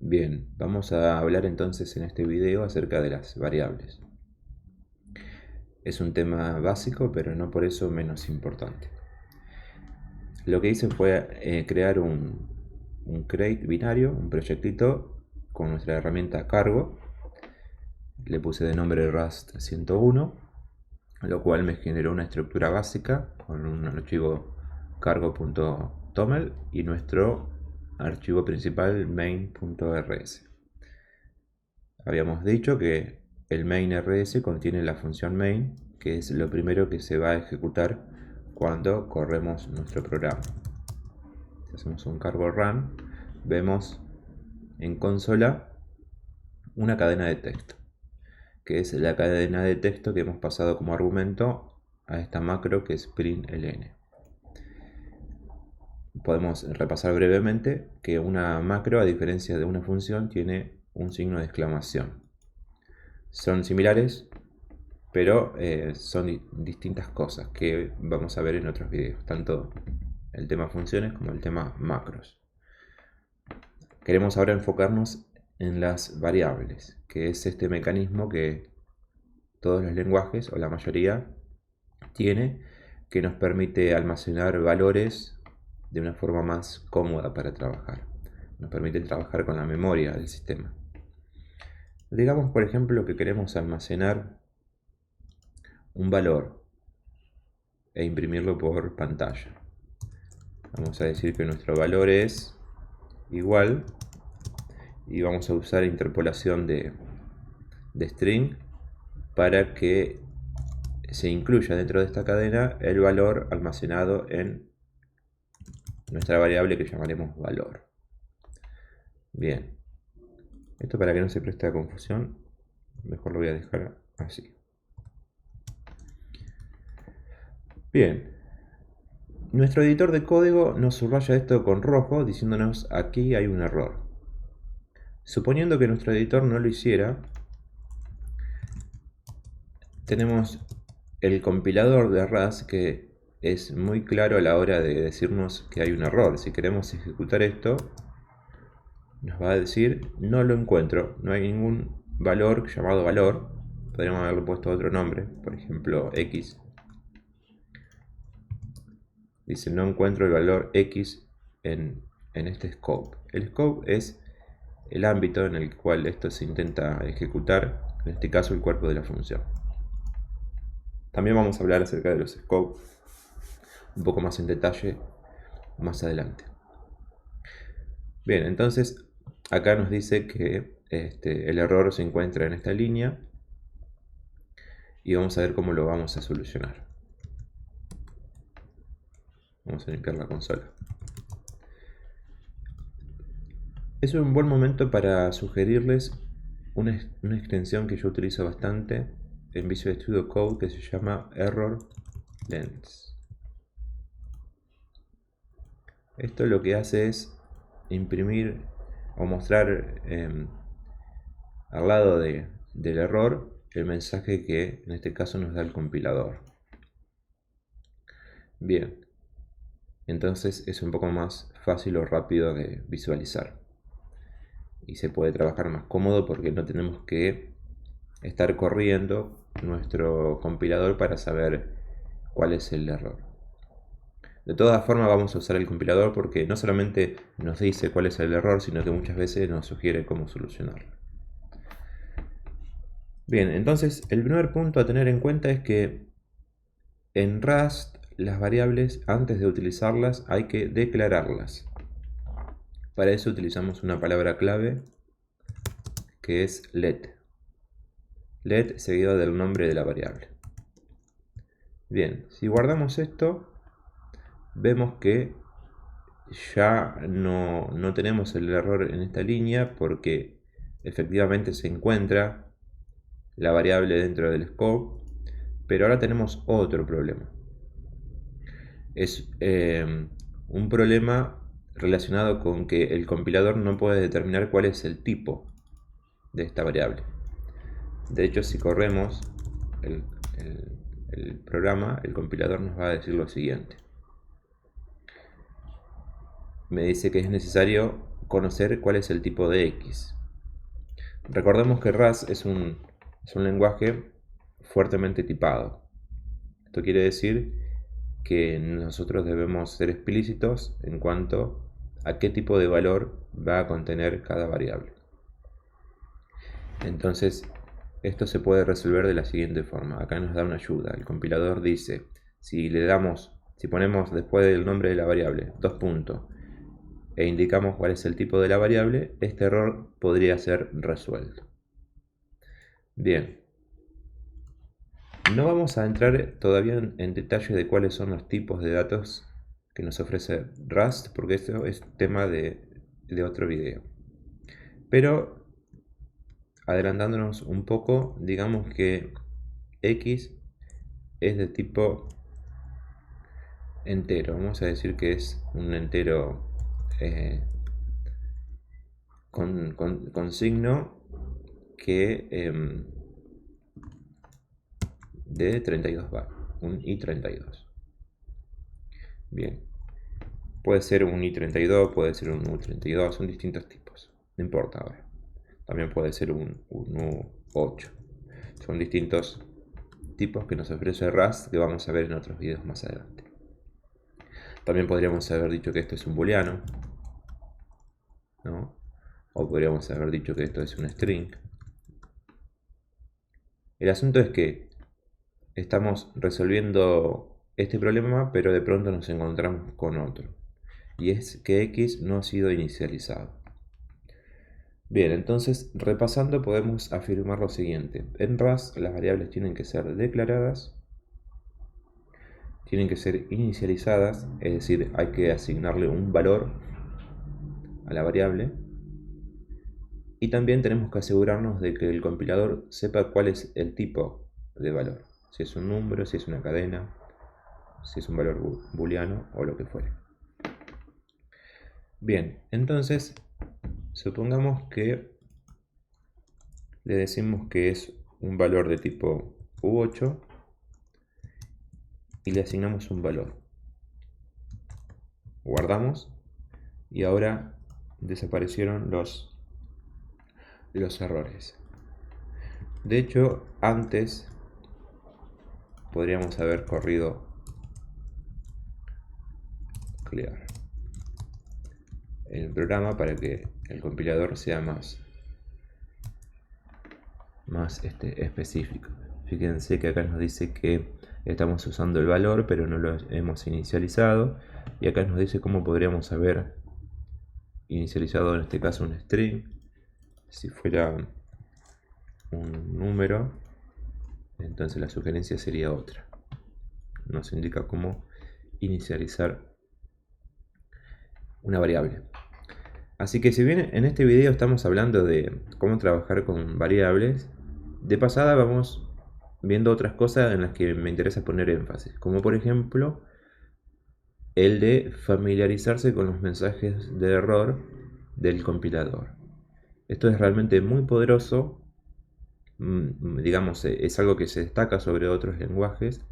Bien, vamos a hablar entonces en este video acerca de las variables. Es un tema básico, pero no por eso menos importante. Lo que hice fue crear un crate binario, un proyectito con nuestra herramienta cargo. Le puse de nombre Rust 101, lo cual me generó una estructura básica con un archivo cargo.toml y nuestro archivo principal main.rs. Habíamos dicho que el main.rs contiene la función main, que es lo primero que se va a ejecutar cuando corremos nuestro programa. Si hacemos un cargo run, vemos en consola una cadena de texto, que es la cadena de texto que hemos pasado como argumento a esta macro que es println. Podemos repasar brevemente que una macro, a diferencia de una función, tiene un signo de exclamación. Son similares, pero son distintas cosas que vamos a ver en otros videos, tanto el tema funciones como el tema macros. Queremos ahora enfocarnos en las variables, que es este mecanismo que todos los lenguajes, o la mayoría, tiene, que nos permite almacenar valores de una forma más cómoda para trabajar. Nos permite trabajar con la memoria del sistema. Digamos, por ejemplo, que queremos almacenar un valor e imprimirlo por pantalla. Vamos a decir que nuestro valor es igual y vamos a usar interpolación de string para que se incluya dentro de esta cadena el valor almacenado en nuestra variable que llamaremos valor. Bien, esto para que no se preste a confusión, mejor lo voy a dejar así. Bien, nuestro editor de código nos subraya esto con rojo diciéndonos aquí hay un error. Suponiendo que nuestro editor no lo hiciera, tenemos el compilador de Rust que es muy claro a la hora de decirnos que hay un error. Si queremos ejecutar esto, nos va a decir no lo encuentro, no hay ningún valor llamado valor. Podríamos haberle puesto otro nombre, por ejemplo x. Dice no encuentro el valor x en este scope. El scope es el ámbito en el cual esto se intenta ejecutar, en este caso el cuerpo de la función. También vamos a hablar acerca de los scopes un poco más en detalle más adelante. Bien, entonces acá nos dice que el error se encuentra en esta línea y vamos a ver cómo lo vamos a solucionar. Vamos a limpiar la consola. Es un buen momento para sugerirles una extensión que yo utilizo bastante en Visual Studio Code que se llama Error Lens. Esto lo que hace es imprimir o mostrar al lado del error el mensaje que en este caso nos da el compilador. Bien, entonces es un poco más fácil o rápido de visualizar y se puede trabajar más cómodo porque no tenemos que estar corriendo nuestro compilador para saber cuál es el error. De todas formas vamos a usar el compilador porque no solamente nos dice cuál es el error, sino que muchas veces nos sugiere cómo solucionarlo. Bien, entonces el primer punto a tener en cuenta es que en Rust las variables, antes de utilizarlas, hay que declararlas. Para eso utilizamos una palabra clave que es let. Let seguido del nombre de la variable. Bien, si guardamos esto, vemos que ya no tenemos el error en esta línea porque efectivamente se encuentra la variable dentro del scope, pero ahora tenemos otro problema. Es un problema relacionado con que el compilador no puede determinar cuál es el tipo de esta variable. De hecho, si corremos el programa, el compilador nos va a decir lo siguiente. Me dice que es necesario conocer cuál es el tipo de X. Recordemos que Rust es un lenguaje fuertemente tipado. Esto quiere decir que nosotros debemos ser explícitos en cuanto a qué tipo de valor va a contener cada variable. Entonces, esto se puede resolver de la siguiente forma. Acá nos da una ayuda. El compilador dice, si ponemos después del nombre de la variable 2 puntos e indicamos cuál es el tipo de la variable, este error podría ser resuelto. Bien. No vamos a entrar todavía en detalle de cuáles son los tipos de datos que nos ofrece Rust, porque esto es tema de otro video. Pero adelantándonos un poco, digamos que X es de tipo entero. Vamos a decir que es un entero con signo que de 32 va, un i32. Bien, puede ser un i32, puede ser un u32, son distintos tipos, no importa ahora. También puede ser un u8. Son distintos tipos que nos ofrece Rust que vamos a ver en otros videos más adelante. También podríamos haber dicho que esto es un booleano, ¿no? O podríamos haber dicho que esto es un string. El asunto es que estamos resolviendo este problema, pero de pronto nos encontramos con otro. Y es que X no ha sido inicializado. Bien, entonces repasando podemos afirmar lo siguiente. En Rust las variables tienen que ser declaradas, tienen que ser inicializadas, es decir, hay que asignarle un valor a la variable. Y también tenemos que asegurarnos de que el compilador sepa cuál es el tipo de valor. Si es un número, si es una cadena, si es un valor booleano o lo que fuere. Bien, entonces supongamos que le decimos que es un valor de tipo u8 y le asignamos un valor. Guardamos y ahora desaparecieron los errores. De hecho, antes podríamos haber corrido clear el programa para que el compilador sea más específico. Fíjense que acá nos dice que estamos usando el valor pero no lo hemos inicializado, y acá nos dice cómo podríamos haber inicializado en este caso un string. Si fuera un número, entonces la sugerencia sería otra. Nos indica cómo inicializar una variable. Así que si bien en este video estamos hablando de cómo trabajar con variables, de pasada vamos viendo otras cosas en las que me interesa poner énfasis, como por ejemplo el de familiarizarse con los mensajes de error del compilador. Esto es realmente muy poderoso, digamos, es algo que se destaca sobre otros lenguajes,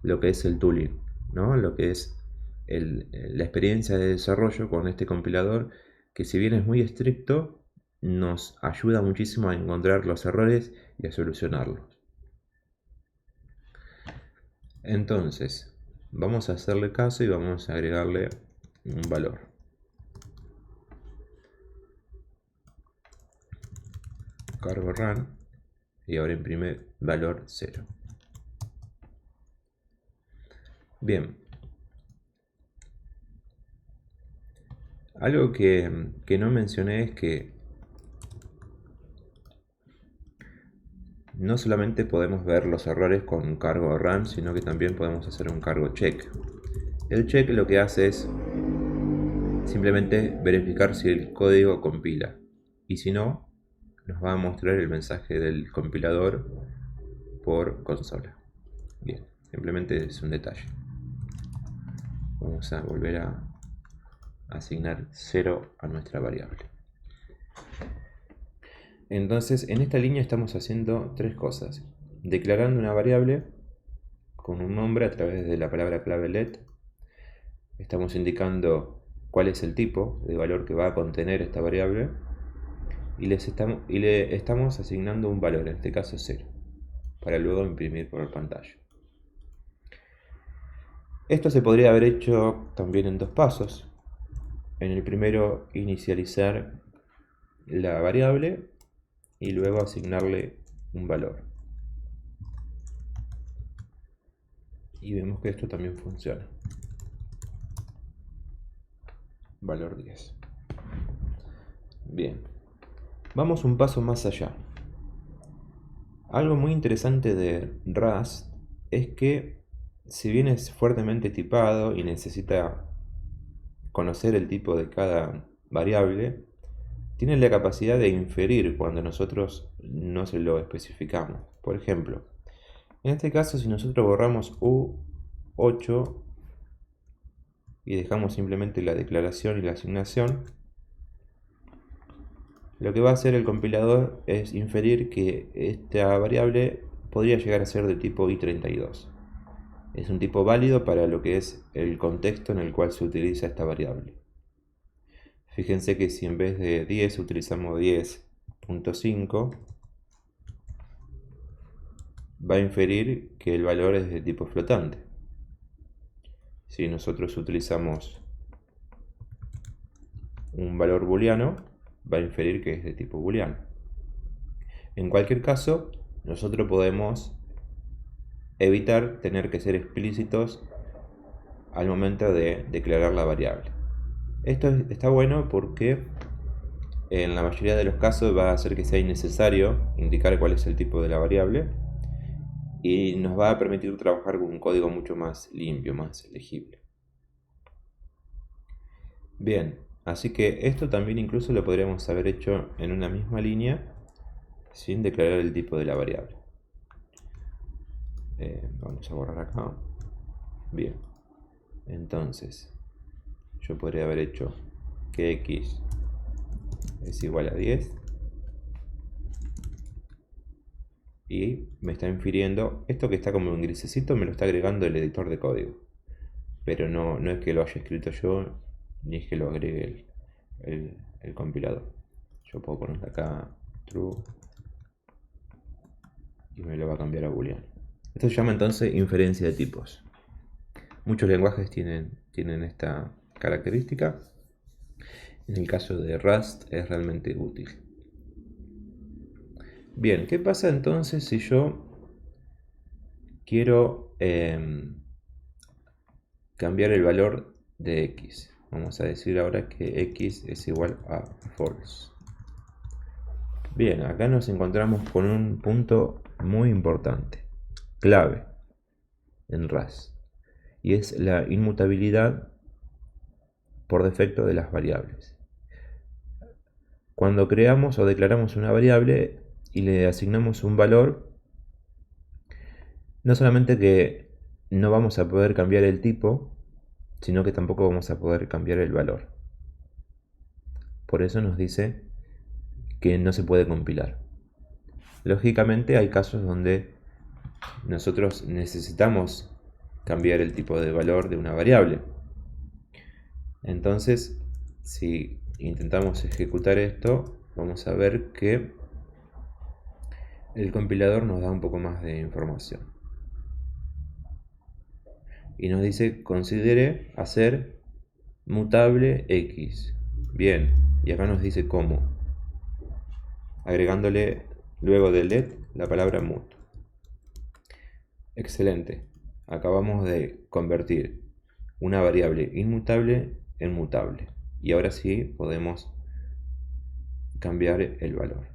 lo que es el tooling, ¿no? Lo que es la experiencia de desarrollo con este compilador, que si bien es muy estricto, nos ayuda muchísimo a encontrar los errores y a solucionarlos. Entonces, vamos a hacerle caso y vamos a agregarle un valor. Cargo run y ahora imprime valor 0. Bien. Algo que no mencioné es que no solamente podemos ver los errores con un cargo run, sino que también podemos hacer un cargo check. El check lo que hace es simplemente verificar si el código compila, y si no, nos va a mostrar el mensaje del compilador por consola. Bien, simplemente es un detalle. Vamos a volver a asignar 0 a nuestra variable. Entonces, en esta línea estamos haciendo tres cosas: declarando una variable con un nombre a través de la palabra clave let. Estamos indicando cuál es el tipo de valor que va a contener esta variable y le estamos asignando un valor, en este caso 0, para luego imprimir por pantalla. Esto se podría haber hecho también en dos pasos. En el primero, inicializar la variable y luego asignarle un valor. Y vemos que esto también funciona. Valor 10. Bien. Vamos un paso más allá. Algo muy interesante de Rust es que, si bien es fuertemente tipado y necesita conocer el tipo de cada variable, tiene la capacidad de inferir cuando nosotros no se lo especificamos. Por ejemplo, en este caso, si nosotros borramos U8 y dejamos simplemente la declaración y la asignación, lo que va a hacer el compilador es inferir que esta variable podría llegar a ser de tipo i32. Es un tipo válido para lo que es el contexto en el cual se utiliza esta variable. Fíjense que si en vez de 10 utilizamos 10.5, va a inferir que el valor es de tipo flotante. Si nosotros utilizamos un valor booleano, va a inferir que es de tipo booleano. En cualquier caso, nosotros podemos evitar tener que ser explícitos al momento de declarar la variable. Esto está bueno porque en la mayoría de los casos va a hacer que sea innecesario indicar cuál es el tipo de la variable y nos va a permitir trabajar con un código mucho más limpio, más legible. Bien, así que esto también incluso lo podríamos haber hecho en una misma línea sin declarar el tipo de la variable. Vamos a borrar acá. Bien, entonces yo podría haber hecho que x es igual a 10 y me está infiriendo, esto que está como en grisecito me lo está agregando el editor de código, pero no es que lo haya escrito yo ni es que lo agregue el compilador. Yo puedo poner acá true y me lo va a cambiar a booleano. Esto se llama entonces inferencia de tipos. Muchos lenguajes tienen esta característica. En el caso de Rust es realmente útil. Bien, ¿qué pasa entonces si yo quiero cambiar el valor de x? Vamos a decir ahora que x es igual a false. Bien, acá nos encontramos con un punto muy importante, clave en Rust, y es la inmutabilidad por defecto de las variables. Cuando creamos o declaramos una variable y le asignamos un valor, no solamente que no vamos a poder cambiar el tipo, sino que tampoco vamos a poder cambiar el valor. Por eso nos dice que no se puede compilar. Lógicamente hay casos donde nosotros necesitamos cambiar el tipo de valor de una variable. Entonces, si intentamos ejecutar esto, vamos a ver que el compilador nos da un poco más de información. Y nos dice, considere hacer mutable x. Bien, y acá nos dice cómo. Agregándole luego del let la palabra mut. Excelente. Acabamos de convertir una variable inmutable en mutable. Y ahora sí podemos cambiar el valor.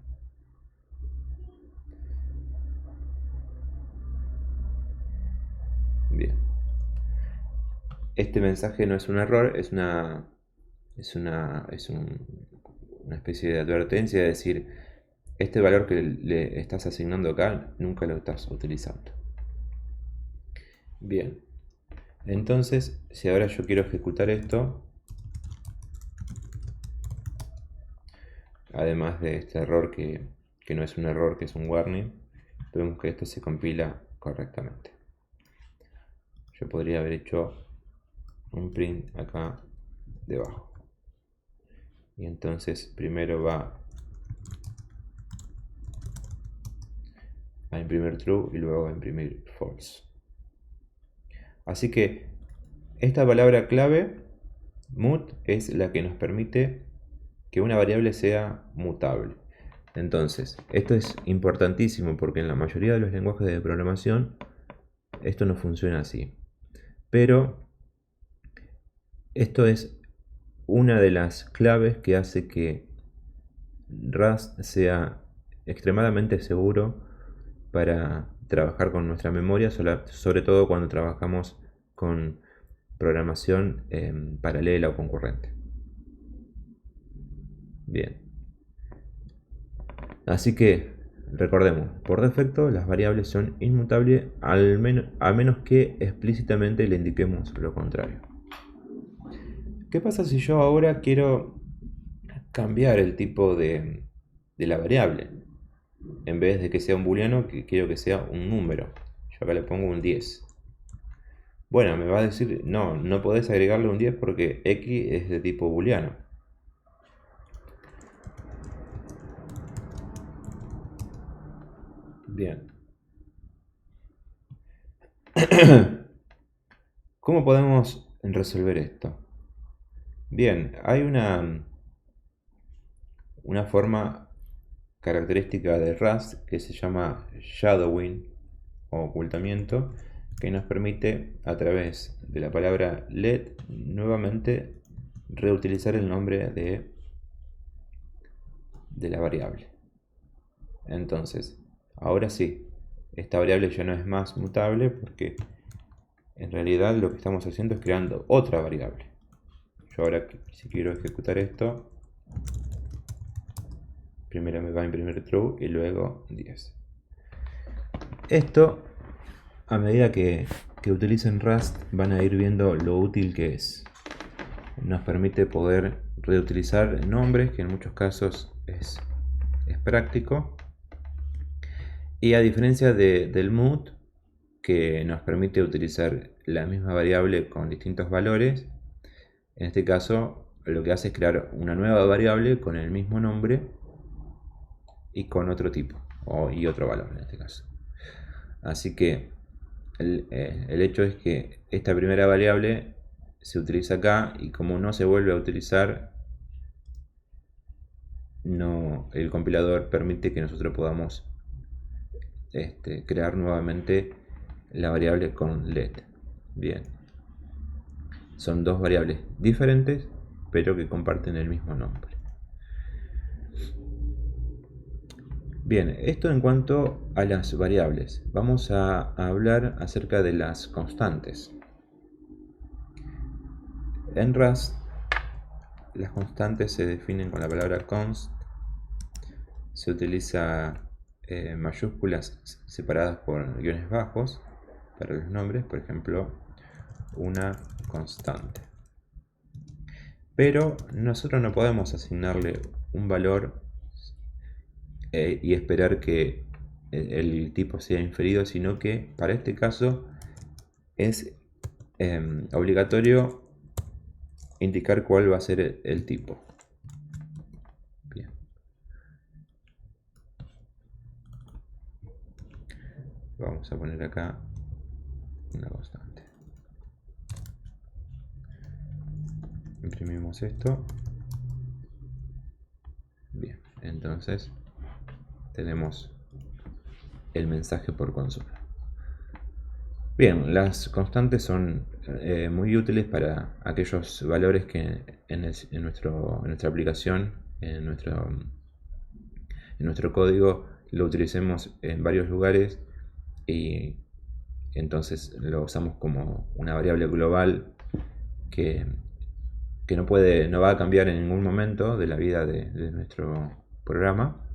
Bien. Este mensaje no es un error, es una especie de advertencia, de decir, este valor que le estás asignando acá nunca lo estás utilizando. Bien, entonces si ahora yo quiero ejecutar esto, además de este error que no es un error, que es un warning, vemos que esto se compila correctamente. Yo podría haber hecho un print acá debajo. y entonces primero va a imprimir true y luego a imprimir false. Así que esta palabra clave mut es la que nos permite que una variable sea mutable. Entonces, esto es importantísimo porque en la mayoría de los lenguajes de programación esto no funciona así. Pero esto es una de las claves que hace que Rust sea extremadamente seguro para trabajar con nuestra memoria, sobre todo cuando trabajamos con programación paralela o concurrente. Bien. Así que recordemos, por defecto las variables son inmutables a menos que explícitamente le indiquemos lo contrario. ¿Qué pasa si yo ahora quiero cambiar el tipo de la variable? En vez de que sea un booleano, quiero que sea un número. Yo acá le pongo un 10. Bueno, me va a decir, no, no podés agregarle un 10 porque x es de tipo booleano. Bien. ¿Cómo podemos resolver esto? Bien, hay una forma característica de Rust que se llama shadowing o ocultamiento, que nos permite a través de la palabra let nuevamente reutilizar el nombre de la variable. Entonces, ahora sí, esta variable ya no es más mutable porque en realidad lo que estamos haciendo es creando otra variable. Yo ahora, si quiero ejecutar esto, primero me va a imprimir true y luego 10. Esto, a medida que utilicen Rust, van a ir viendo lo útil que es. Nos permite poder reutilizar nombres, que en muchos casos es práctico. Y a diferencia del mut, que nos permite utilizar la misma variable con distintos valores, en este caso lo que hace es crear una nueva variable con el mismo nombre y con otro tipo y otro valor en este caso. Así que el hecho es que esta primera variable se utiliza acá y como no se vuelve a utilizar, el compilador permite que nosotros podamos crear nuevamente la variable con let. Bien, son dos variables diferentes pero que comparten el mismo nombre. Bien, esto en cuanto a las variables. Vamos a hablar acerca de las constantes. En Rust, las constantes se definen con la palabra const. Se utiliza mayúsculas separadas por guiones bajos para los nombres, por ejemplo, una constante. Pero nosotros no podemos asignarle un valor y esperar que el tipo sea inferido, sino que para este caso es obligatorio indicar cuál va a ser el tipo. Bien. Vamos a poner acá una constante. Imprimimos esto. Bien, entonces tenemos el mensaje por consola. Bien, las constantes son muy útiles para aquellos valores que en nuestra aplicación, en nuestro código, lo utilicemos en varios lugares y entonces lo usamos como una variable global que no va a cambiar en ningún momento de la vida de nuestro programa,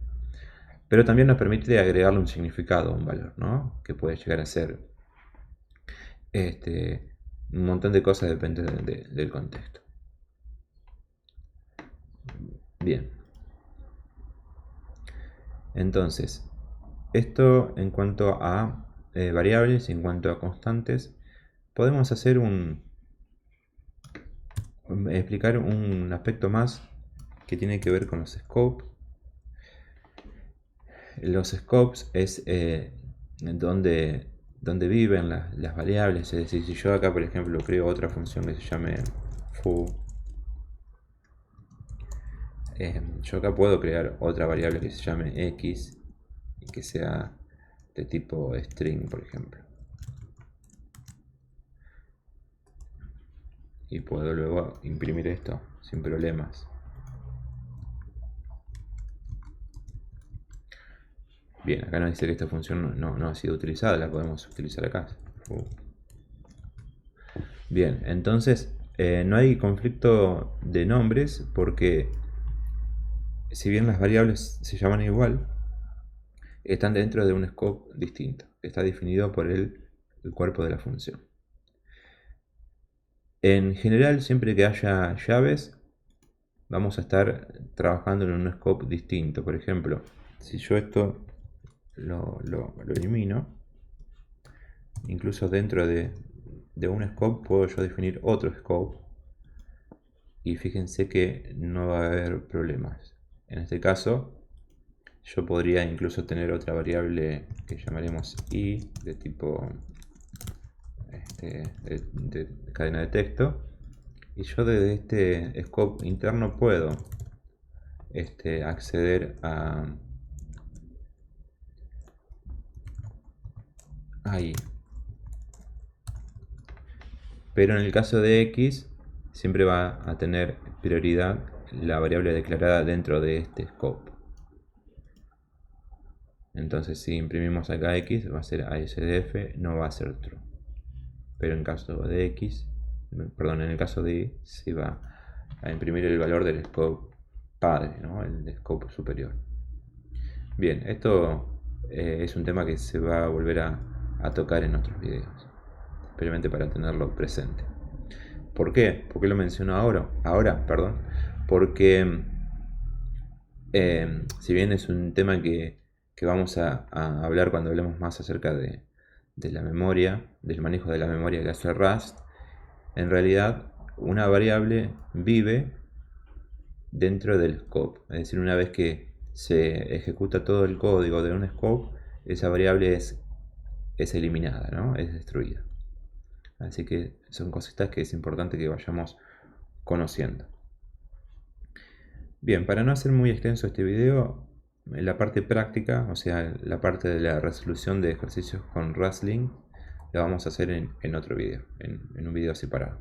pero también nos permite agregarle un significado a un valor, ¿no? Que puede llegar a ser un montón de cosas, depende del contexto. Bien, entonces esto en cuanto a variables y en cuanto a constantes, podemos hacer explicar un aspecto más que tiene que ver con los scopes. Los scopes es donde viven las variables, es decir, si yo acá por ejemplo creo otra función que se llame foo, yo acá puedo crear otra variable que se llame x y que sea de tipo string, por ejemplo, y puedo luego imprimir esto sin problemas. Bien, acá nos dice que esta función no ha sido utilizada, la podemos utilizar acá. Bien, entonces no hay conflicto de nombres porque si bien las variables se llaman igual, están dentro de un scope distinto, que está definido por el cuerpo de la función. En general, siempre que haya llaves, vamos a estar trabajando en un scope distinto. Por ejemplo, si yo esto lo elimino, incluso dentro de un scope puedo yo definir otro scope y fíjense que no va a haber problemas. En este caso yo podría incluso tener otra variable que llamaremos i de tipo de cadena de texto, y yo desde este scope interno puedo acceder a ahí. Pero en el caso de x siempre va a tener prioridad la variable declarada dentro de este scope. Entonces si imprimimos acá x va a ser ASDF, no va a ser true. Pero en caso de x, perdón, en el caso de y se va a imprimir el valor del scope padre, ¿no? El scope superior. Bien, esto es un tema que se va a volver a tocar en otros videos, simplemente para tenerlo presente. ¿Por qué? ¿Por qué lo menciono ahora, perdón. Porque si bien es un tema que vamos a hablar cuando hablemos más acerca de la memoria, del manejo de la memoria que hace Rust, en realidad una variable vive dentro del scope. Es decir, una vez que se ejecuta todo el código de un scope, esa variable es eliminada, ¿no? Es destruida. Así que son cositas que es importante que vayamos conociendo. Bien, para no hacer muy extenso este video, la parte práctica, o sea, la parte de la resolución de ejercicios con Rustling, la vamos a hacer en otro video, en un video separado.